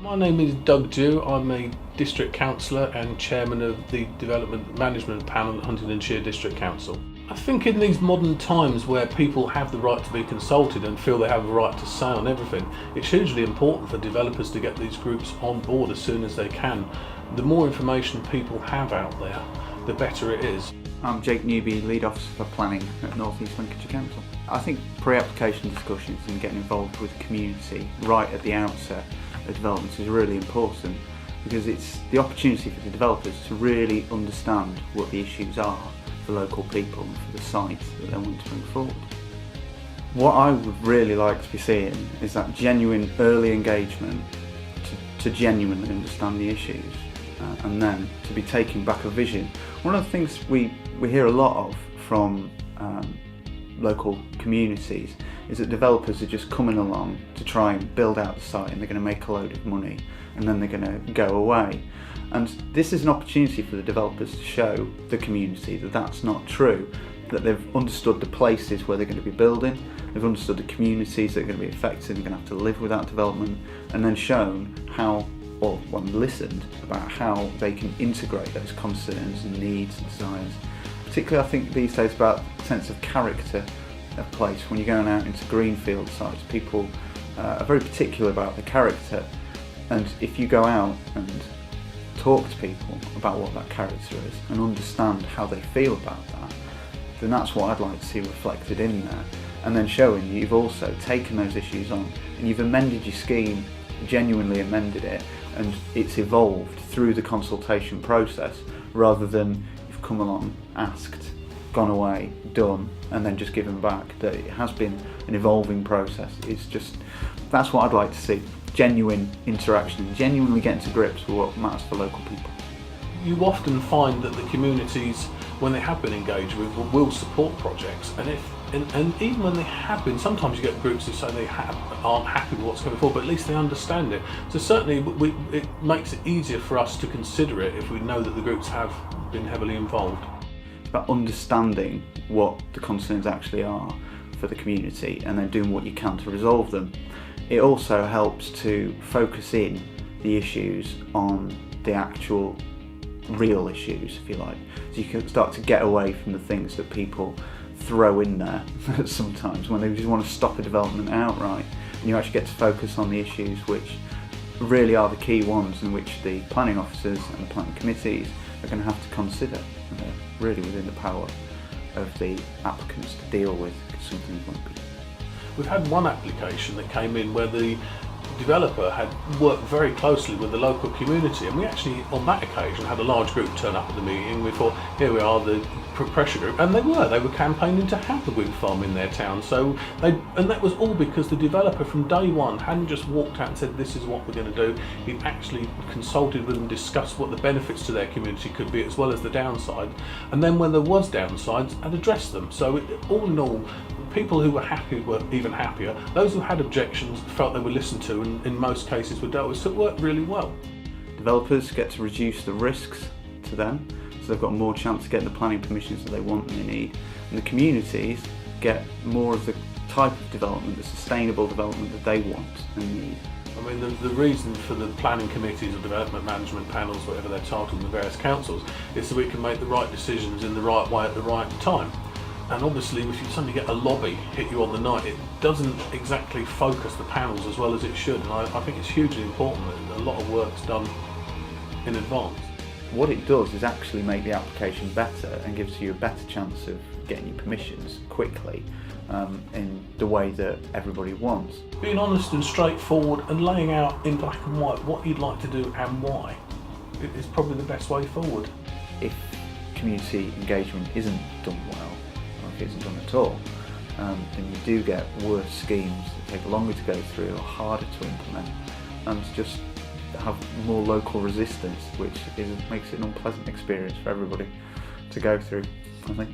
My name is Doug Dew. I'm a district councillor and chairman of the development management panel at Huntingdonshire District Council. I think in these modern times where people have the right to be consulted and feel they have a right to say on everything, it's hugely important for developers to get these groups on board as soon as they can. The more information people have out there, the better it is. I'm Jake Newby, Lead Officer for Planning at North East Lincolnshire Council. I think pre-application discussions and getting involved with the community right at the outset of developments is really important, because it's the opportunity for the developers to really understand what the issues are for local people and for the site that they want to bring forward. What I would really like to be seeing is that genuine early engagement to genuinely understand the issues and then to be taking back a vision. One of the things we hear a lot of from local communities is that developers are just coming along to try and build out the site, and they're going to make a load of money and then they're going to go away. And this is an opportunity for the developers to show the community that that's not true, that they've understood the places where they're going to be building, they've understood the communities that are going to be affected, they're going to have to live with that development, and then shown how, or listened about how they can integrate those concerns and needs and desires. Particularly I think these days about the sense of character of place. When you're going out into greenfield sites, people are very particular about the character, and if you go out and talk to people about what that character is and understand how they feel about that, then that's what I'd like to see reflected in there, and then showing you've also taken those issues on and you've amended your scheme, genuinely amended it, and it's evolved through the consultation process, rather than you've come along, asked, gone away, done, and then just given back. That it has been an evolving process. That's what I'd like to see. Genuine interaction, genuinely getting to grips with what matters for local people. You often find that the communities, when they have been engaged with, will support projects, and even when they have been, sometimes you get groups who say they aren't happy with what's going forward, but at least they understand it. So certainly it makes it easier for us to consider it if we know that the groups have been heavily involved. It's about understanding what the concerns actually are for the community and then doing what you can to resolve them. It also helps to focus in the issues on the actual real issues, if you like. So you can start to get away from the things that people throw in there sometimes when they just want to stop a development outright, and you actually get to focus on the issues which really are the key ones, in which the planning officers and the planning committees are going to have to consider, and they're really within the power of the applicants to deal with, because some things won't be. We've had one application that came in where the developer had worked very closely with the local community, and we actually on that occasion had a large group turn up at the meeting. We thought, here we are, the pressure group, and they were campaigning to have the wind farm in their town. And that was all because the developer from day one hadn't just walked out and said this is what we're going to do. He'd actually consulted with them, discussed what the benefits to their community could be as well as the downside, and then when there was downsides, had addressed them. So all in all, people who were happy were even happier. Those who had objections felt they were listened to, and in most cases were dealt with, so it worked really well. Developers get to reduce the risks to them, so they've got more chance of getting the planning permissions that they want and they need. And the communities get more of the type of development, the sustainable development that they want and need. I mean, the reason for the planning committees or development management panels, whatever they're titled in the various councils, is so we can make the right decisions in the right way at the right time. And obviously if you suddenly get a lobby hit you on the night, it doesn't exactly focus the panels as well as it should, and I think it's hugely important that a lot of work's done in advance. What it does is actually make the application better and gives you a better chance of getting your permissions quickly in the way that everybody wants. Being honest and straightforward and laying out in black and white what you'd like to do and why is probably the best way forward. If community engagement isn't done well, if it isn't done at all, then you do get worse schemes that take longer to go through or harder to implement, and just have more local resistance, which makes it an unpleasant experience for everybody to go through, I think.